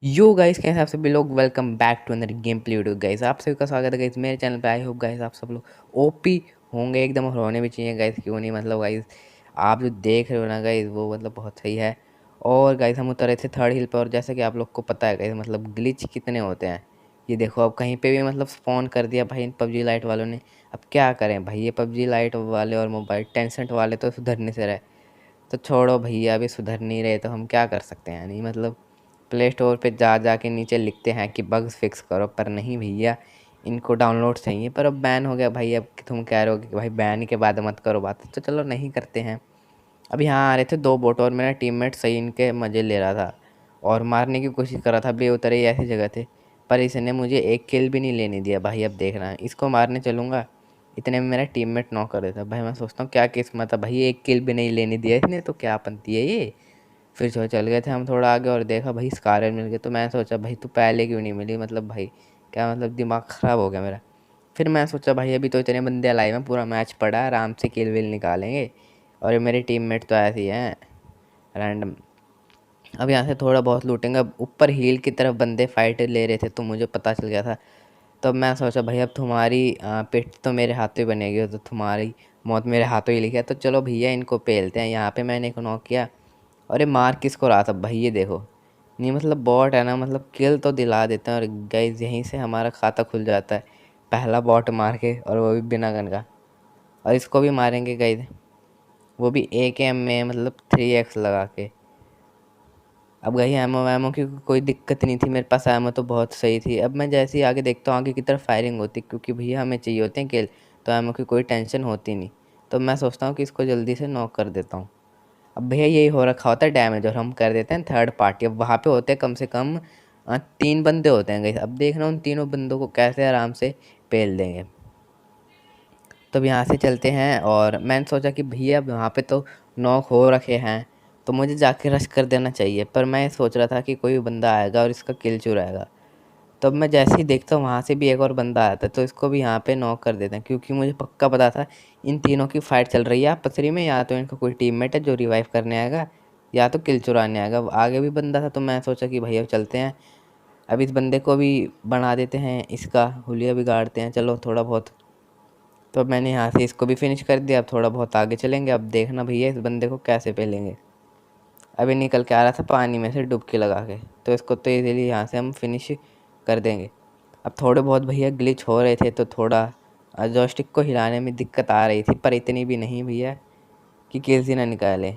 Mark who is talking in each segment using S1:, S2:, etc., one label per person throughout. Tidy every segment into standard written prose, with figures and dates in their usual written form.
S1: Yo guys, कैसे आप सभी लोग। Welcome back to another game play video guys. आप सभी का स्वागत है गाइस मेरे चैनल पे। आई होप गाइस आप सब लोग ओपी होंगे एकदम, और होने भी चाहिए गाइस। क्यों नहीं, मतलब गाइस आप जो देख रहे हो ना गाइस, वो मतलब बहुत सही है। और गाइस हम उतरे थे थर्ड हिल पे, और जैसे कि आप लोग को पता है गाइस, मतलब ग्लिच कितने होते हैं। ये देखो, अब कहीं पे भी मतलब स्पॉन कर दिया भाई इन पबजी लाइट वालों ने। अब क्या करें भाई, ये पबजी लाइट वाले और मोबाइल टेंसेंट वाले तो सुधरने से रहे। तो छोड़ो भैया, अभी सुधर नहीं रहे तो हम क्या कर सकते हैं। नहीं मतलब प्ले स्टोर पे जा के नीचे लिखते हैं कि बग्स फिक्स करो, पर नहीं भैया, इनको डाउनलोड चाहिए। पर अब बैन हो गया भाई। अब तुम कह रहे हो कि भाई बैन के बाद मत करो बात, तो चलो नहीं करते हैं। अब यहाँ आ रहे थे दो बोट, और मेरा टीममेट सही इनके मज़े ले रहा था और मारने की कोशिश कर रहा था। बेउतरे ही ऐसी जगह थे, पर इसने मुझे एक किल भी नहीं लेने दिया भाई। अब देखना, इसको मारने चलूँगा, इतने में मेरा टीममेट नॉक कर देता भाई। मैं सोचता हूँ क्या किस्मत है भाई, एक किल भी नहीं लेने दिया इसने, तो क्या पंती है ये। फिर जो चल गए थे हम थोड़ा आगे, और देखा भाई स्कारर मिल गए। तो मैं सोचा भाई तू पहले क्यों नहीं मिली, मतलब भाई क्या, मतलब दिमाग ख़राब हो गया मेरा। फिर मैं सोचा भाई अभी तो इतने बंदे अलाइव हैं, पूरा मैच पड़ा है, आराम से किल विल निकालेंगे। और ये मेरे टीममेट तो ऐसे ही हैं रैंडम। अब यहाँ से थोड़ा बहुत लूटेंगे। अब ऊपर हील की तरफ बंदे फाइट ले रहे थे, तो मुझे पता चल गया था। तब मैं सोचा भाई अब तुम्हारी पिठ तो मेरे हाथों ही बनेगी, तो तुम्हारी मौत मेरे हाथों ही लिखी है। तो चलो भैया इनको पेलते हैं। यहाँ पे मैंने एक नॉक किया, और ये मार किसको रहा था भाई, ये देखो। नहीं मतलब बॉट है ना, मतलब किल तो दिला देते हैं, और गाइस यहीं से हमारा खाता खुल जाता है पहला बॉट मार के, और वो भी बिना गन का। और इसको भी मारेंगे गाइस, वो भी AKM में, मतलब 3x लगा के। अब गई एमओ वैमो की कोई दिक्कत नहीं थी, मेरे पास एमओ तो बहुत सही थी। अब मैं जैसे ही आगे देखता हूँ आगे की तरफ फायरिंग होती, क्योंकि भैया हमें चाहिए होते हैं किल, तो एमओ की कोई टेंशन होती नहीं। तो मैं सोचता हूँ कि इसको जल्दी से नॉक कर देता हूँ। अब भैया यही हो रखा होता है डैमेज, और हम कर देते हैं थर्ड पार्टी। अब वहाँ पे होते हैं कम से कम 3 बंदे होते हैं गाइस। अब देखना उन तीनों बंदों को कैसे आराम से पेल देंगे। तो अब यहाँ से चलते हैं, और मैंने सोचा कि भैया अब वहाँ पे तो नॉक हो रखे हैं, तो मुझे जाके रश कर देना चाहिए। पर मैं सोच रहा था कि कोई बंदा आएगा और इसका किल चुराएगा। तो अब मैं जैसे ही देखता हूँ वहाँ से भी एक और बंदा आता है, तो इसको भी यहाँ पे नॉक कर देते हैं, क्योंकि मुझे पक्का पता था इन तीनों की फाइट चल रही है आपस में। या तो इनका कोई टीममेट है जो रिवाइव करने आएगा, या तो किल चुराने आएगा। अब आगे भी बंदा था, तो मैं सोचा कि भैया चलते हैं, अब इस बंदे को भी बना देते हैं, इसका हुलिया बिगाड़ते हैं चलो थोड़ा बहुत। तो अब मैंने यहाँ से इसको भी फिनिश कर दिया। अब थोड़ा बहुत आगे चलेंगे। अब देखना भैया इस बंदे को कैसे पेलेंगे। अभी निकल के आ रहा था पानी में से डुबकी लगा के, तो इसको तो इजीली यहाँ से हम फिनिश कर देंगे। अब थोड़े बहुत भैया ग्लिच हो रहे थे, तो थोड़ा जॉयस्टिक को हिलाने में दिक्कत आ रही थी, पर इतनी भी नहीं भैया कि किल्स ही ना निकाले।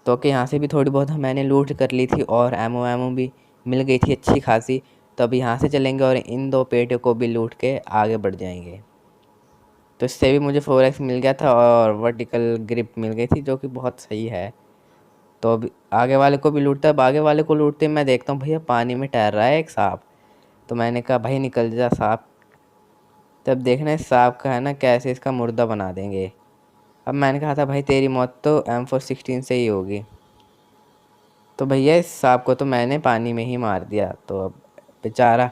S1: तो कि यहाँ से भी थोड़ी बहुत मैंने लूट कर ली थी, और एमओ एमओ भी मिल गई थी अच्छी खासी। तो अब यहाँ से चलेंगे और इन दो पेटियों को भी लूट के आगे बढ़ जाएंगे। तो इससे भी मुझे 4x मिल गया था, और वर्टिकल ग्रिप मिल गई थी, जो कि बहुत सही है। तो अब आगे वाले को भी लूटता है। अब आगे वाले को लूटते मैं देखता हूँ भैया पानी में तैर रहा है एक सांप। तो मैंने कहा भाई निकल जा सांप। तब देखना इस सांप का है ना कैसे इसका मुर्दा बना देंगे। अब मैंने कहा था भाई तेरी मौत तो M416 से ही होगी। तो भैया इस सांप को तो मैंने पानी में ही मार दिया। तो अब बेचारा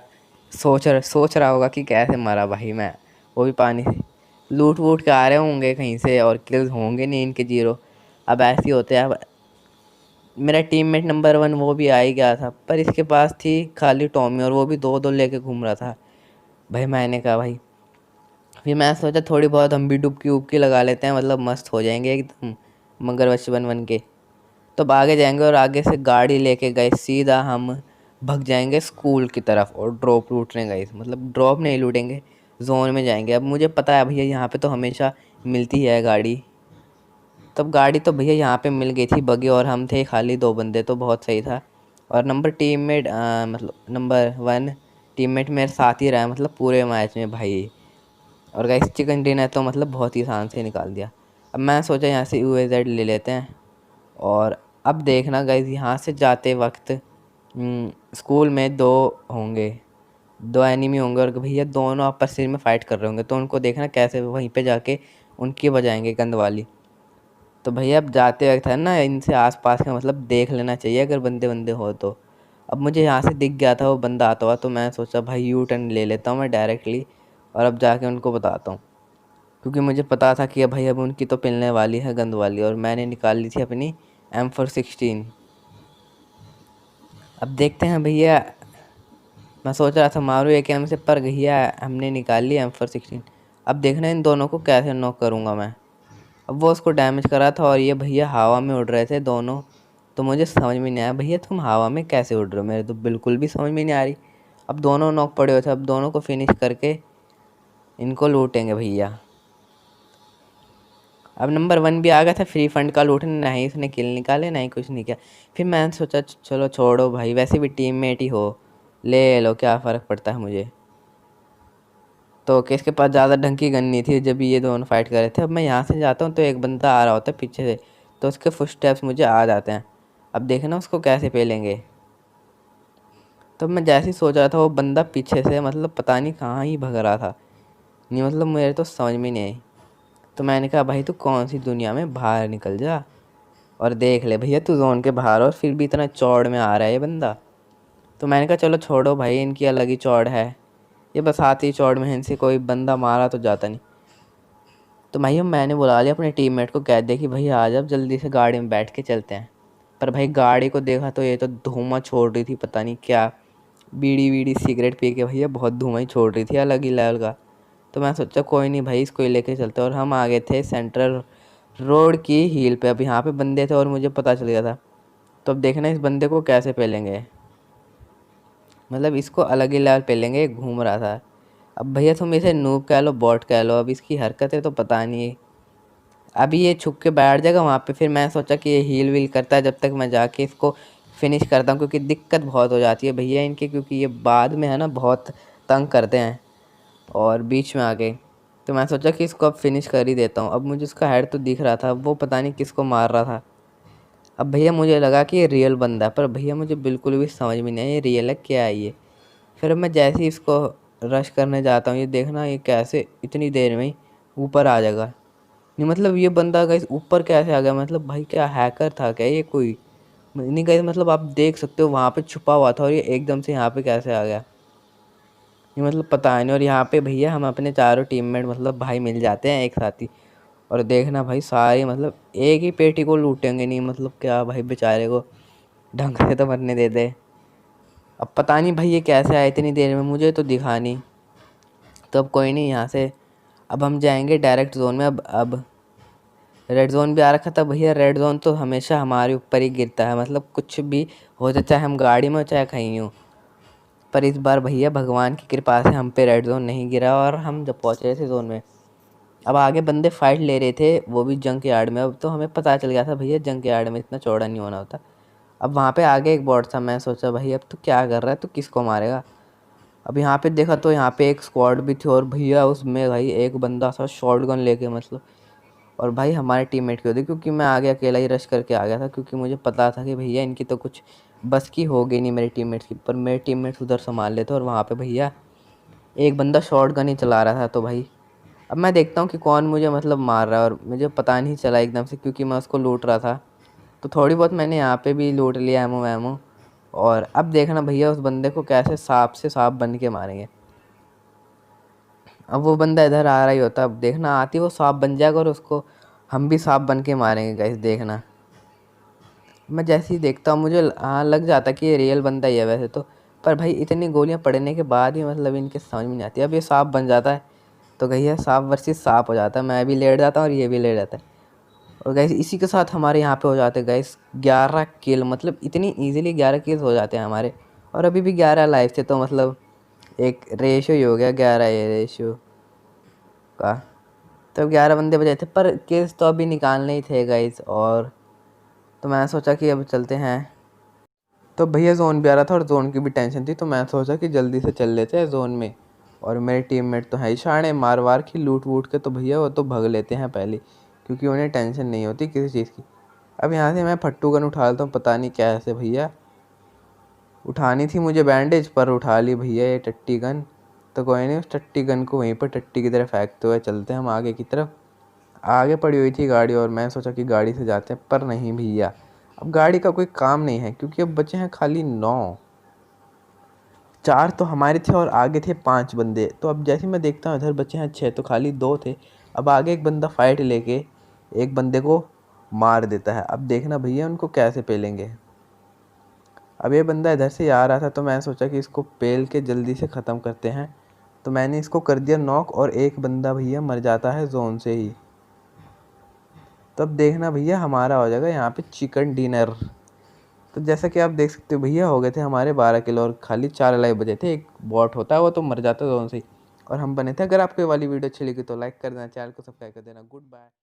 S1: सोच रहा होगा कि कैसे मरा भाई मैं, वो भी पानी से। लूट वूट के आ रहे होंगे कहीं से, और किल्स होंगे नहीं इनके 0। अब ऐसे ही होते हैं। अब मेरा टीममेट नंबर 1 वो भी आ ही गया था, पर इसके पास थी खाली टॉमी, और वो भी दो दो लेके घूम रहा था भाई। मैंने कहा भाई, फिर मैं सोचा थोड़ी बहुत हम भी डुबकी उबकी लगा लेते हैं, मतलब मस्त हो जाएंगे एकदम मगरमच्छ बन के। तो अब आगे जाएंगे, और आगे से गाड़ी लेके गए सीधा हम भग जाएंगे स्कूल की तरफ, और ड्रॉप लूटने गए। मतलब ड्रॉप नहीं लूटेंगे, जोन में जाएंगे। अब मुझे पता है भैया यहाँ पे तो हमेशा मिलती है गाड़ी। तब गाड़ी तो भैया यहाँ पे मिल गई थी बगी, और हम थे खाली 2 बंदे, तो बहुत सही था। और मतलब नंबर 1 टीममेट मेरे साथ ही रहा, मतलब पूरे मैच में भाई। और गाइस चिकन डिनर तो मतलब बहुत ही आसान से निकाल दिया। अब मैं सोचा यहाँ से UAZ ले लेते हैं। और अब देखना गाइस यहाँ से जाते वक्त स्कूल में होंगे 2 एनिमी होंगे, और भैया दोनों आपस में फाइट कर रहे होंगे। तो उनको देखना कैसे वहीं पे जाके उनकी बजाएंगे गंद वाली। तो भैया अब जाते वक्त है ना इनसे आसपास का मतलब देख लेना चाहिए, अगर बंदे बंदे हो तो। अब मुझे यहाँ से दिख गया था वो बंदा आता हुआ, तो मैं सोचा भाई यू टर्न ले लेता हूँ मैं डायरेक्टली, और अब जाके उनको बताता हूँ। क्योंकि मुझे पता था कि भाई अब उनकी तो पिलने वाली है गंद वाली, और मैंने निकाल ली थी अपनी M416। अब देखते हैं भैया। मैं सोच रहा था मारू एक एम से, पर भैया हमने निकाल लिया M416। अब देखना इन दोनों को कैसे नॉक करूँगा मैं। अब वो उसको डैमेज करा था और ये भैया हवा में उड़ रहे थे दोनों। तो मुझे समझ में नहीं आया भैया तुम हवा में कैसे उड़ रहे हो, मेरे तो बिल्कुल भी समझ में नहीं आ रही। अब दोनों नॉक पड़े हुए थे, अब दोनों को फिनिश करके इनको लूटेंगे भैया। अब नंबर 1 भी आ गया था फ्री फंड का लूटने, ना ही उसने किल निकाले ना ही कुछ नहीं किया। फिर मैंने सोचा चलो छोड़ो भाई, वैसे भी टीममेट ही हो, ले लो क्या फ़र्क पड़ता है मुझे। तो किसके पास ज़्यादा ढंग की गन नहीं थी जब ये दोनों फाइट कर रहे थे। अब मैं यहाँ से जाता हूँ तो एक बंदा आ रहा होता है पीछे से, तो उसके फुटस्टेप्स मुझे आ जाते हैं। अब देखना उसको कैसे पेलेंगे। तो मैं जैसे ही सोच रहा था वो बंदा पीछे से मतलब पता नहीं कहाँ ही भग रहा था, नहीं मतलब मेरे तो समझ में नहीं आई। तो मैंने कहा भाई तू कौन सी दुनिया में, बाहर निकल जा और देख ले भैया तू जोन के बाहर, और फिर भी इतना चौड़ में आ रहा है ये बंदा। तो मैंने कहा चलो छोड़ो भाई, इनकी अलग ही चौड़ है, ये बस आती ही चौड़ में, इनसे कोई बंदा मारा तो जाता नहीं। तो भैया मैंने बुला लिया अपने टीममेट को, कह दिया कि भैया आ जा जल्दी से, गाड़ी में बैठ के चलते हैं। पर भाई गाड़ी को देखा तो ये तो धुआं छोड़ रही थी, पता नहीं क्या बीड़ी वीड़ी सिगरेट पी के भैया बहुत धुआं ही छोड़ रही थी अलग ही लेवल का। तो मैं सोचा कोई नहीं भाई इसको ही लेके चलते, और हम आ गए थे सेंट्रल रोड की हील पे। अब यहाँ पे बंदे थे और मुझे पता चल गया था। तो अब देखना इस बंदे को कैसे पेलेंगे, मतलब इसको अलग ही लेवल पेलेंगे, घूम रहा था। अब भैया तुम इसे नूब कह लो बॉट कह लो, अब इसकी हरकतें तो पता नहीं। अभी ये छुप के बैठ जाएगा वहाँ पे, फिर मैं सोचा कि ये हील वील करता है, जब तक मैं जाके इसको फिनिश करता हूँ, क्योंकि दिक्कत बहुत हो जाती है भैया इनके, क्योंकि ये बाद में है ना बहुत तंग करते हैं और बीच में आ गए। तो मैं सोचा कि इसको अब फिनिश कर ही देता हूँ। अब मुझे उसका हेड तो दिख रहा था, वो पता नहीं किसको मार रहा था। अब भैया मुझे लगा कि ये रियल बंदा है, पर भैया मुझे बिल्कुल भी समझ में नहीं आया ये रियल है क्या है ये। फिर मैं जैसे ही इसको रश करने जाता हूँ, ये देखना ये कैसे इतनी देर में ही ऊपर आ जाएगा। नहीं मतलब ये बंदा गाइस ऊपर कैसे आ गया, मतलब भाई क्या हैकर था क्या ये कोई, नहीं गाइस मतलब आप देख सकते हो वहाँ पे छुपा हुआ था और ये एकदम से यहाँ पे कैसे आ गया, ये मतलब पता नहीं। और यहाँ पे भैया हम अपने चारों टीममेट मतलब भाई मिल जाते हैं एक साथ ही, और देखना भाई सारे मतलब एक ही पेटी को लूटेंगे, नहीं मतलब क्या भाई बेचारे को ढंग से तो मरने दे दे। अब पता नहीं भाई ये कैसे आया इतनी देर में, मुझे तो दिखा नहीं। तो अब कोई नहीं, यहाँ से अब हम जाएंगे डायरेक्ट जोन में। अब रेड जोन भी आ रखा था भैया, रेड जोन तो हमेशा हमारे ऊपर ही गिरता है, मतलब कुछ भी हो जाए, चाहे हम गाड़ी में हो चाहे कहीं हो। पर इस बार भैया भगवान की कृपा से हम पे रेड जोन नहीं गिरा, और हम जब पहुँच रहे थे जोन में, अब आगे बंदे फाइट ले रहे थे वो भी जंक यार्ड में। अब तो हमें पता चल गया था भैया जंक यार्ड में इतना चौड़ा नहीं होना होता। अब वहाँ पे आगे एक बॉट था, मैं सोचा भाई अब तो क्या कर रहा है, तो किसको मारेगा। अब यहाँ पे देखा तो यहाँ पे एक स्क्वाड भी थी, और भैया उसमें भाई एक बंदा था शॉर्ट गन लेके मतलब, और भाई हमारे टीममेट की होती, क्योंकि मैं आगे अकेला ही रश करके आ गया था, क्योंकि मुझे पता था कि भैया इनकी तो कुछ बस की हो गई नहीं मेरे टीममेट्स की। पर मेरे टीममेट्स उधर संभाल लेते, और वहाँ पे भैया एक बंदा शॉर्ट गन ही चला रहा था। तो भाई अब मैं देखता हूँ कि कौन मुझे मतलब मार रहा है, और मुझे पता नहीं चला एकदम से, क्योंकि मैं उसको लूट रहा था। तो थोड़ी बहुत मैंने यहाँ पे भी लूट लिया एमो वैमो। और अब देखना भैया उस बंदे को कैसे सांप से सांप बन के मारेंगे। अब वो बंदा इधर आ रहा ही होता, अब देखना आती वो सांप बन जाएगा और उसको हम भी सांप बन के मारेंगे गाइस देखना। मैं जैसे ही देखता हूँ मुझे हाँ लग जाता कि ये रियल बंदा ही है वैसे तो, पर भाई इतनी गोलियां पड़ने के बाद भी मतलब इनके समझ में नहीं आती। अब ये सांप बन जाता है तो भैया सांप वर्सेस सांप हो जाता है, मैं भी लेट जाता हूँ और ये भी लेट जाता है। और गैस इसी के साथ हमारे यहाँ पे हो जाते हैं गैस 11 किल, मतलब इतनी इजीली 11 किल्स हो जाते हैं हमारे। और अभी भी 11 लाइव थे, तो मतलब एक रेशो ही हो गया 11 ये रेशो का। तो 11 बंदे बचे थे, पर किल्स तो अभी निकालने ही थे गाइस। और तो मैं सोचा कि अब चलते हैं। तो भैया जोन भी आ रहा था और जोन की भी टेंशन थी, तो मैं सोचा कि जल्दी से चल लेते हैं जोन में। और मेरे टीममेट तो है ही शाणे, मार वार की लूट वूट के तो भैया वो तो भग लेते हैं पहले, क्योंकि उन्हें टेंशन नहीं होती किसी चीज़ की। अब यहाँ से मैं फट्टू गन उठा लेता हूँ, पता नहीं कैसे भैया उठानी थी मुझे बैंडेज, पर उठा ली भैया ये टट्टी गन। तो कोई नहीं, उस टट्टी गन को वहीं पर टट्टी की तरह फेंकते हुए चलते हैं हम आगे की तरफ। आगे पड़ी हुई थी गाड़ी, और मैं सोचा कि गाड़ी से जाते हैं, पर नहीं भैया अब गाड़ी का कोई काम नहीं है, क्योंकि अब बचे हैं खाली 9। 4 तो हमारे थे और आगे थे 5 बंदे। तो अब जैसे मैं देखता हूँ इधर बचे हैं 6, तो खाली 2 थे। अब आगे एक बंदा फाइट लेके एक बंदे को मार देता है। अब देखना भैया उनको कैसे पेलेंगे।
S2: अब ये बंदा इधर से आ रहा था तो मैं सोचा कि इसको पेल के जल्दी से ख़त्म करते हैं, तो मैंने इसको कर दिया नॉक और एक बंदा भैया मर जाता है जोन से ही। तब देखना भैया हमारा हो जाएगा यहाँ पे चिकन डिनर। तो जैसा कि आप देख सकते हो भैया हो गए थे हमारे 12 किलो और खाली 4 लाइव बजे थे। एक बॉट होता है वो तो मर जाता है जोन से ही, और हम बने थे। अगर आपको ये वाली वीडियो अच्छी लगी तो लाइक कर देना, चैनल को सब्सक्राइब कर देना। Good bye.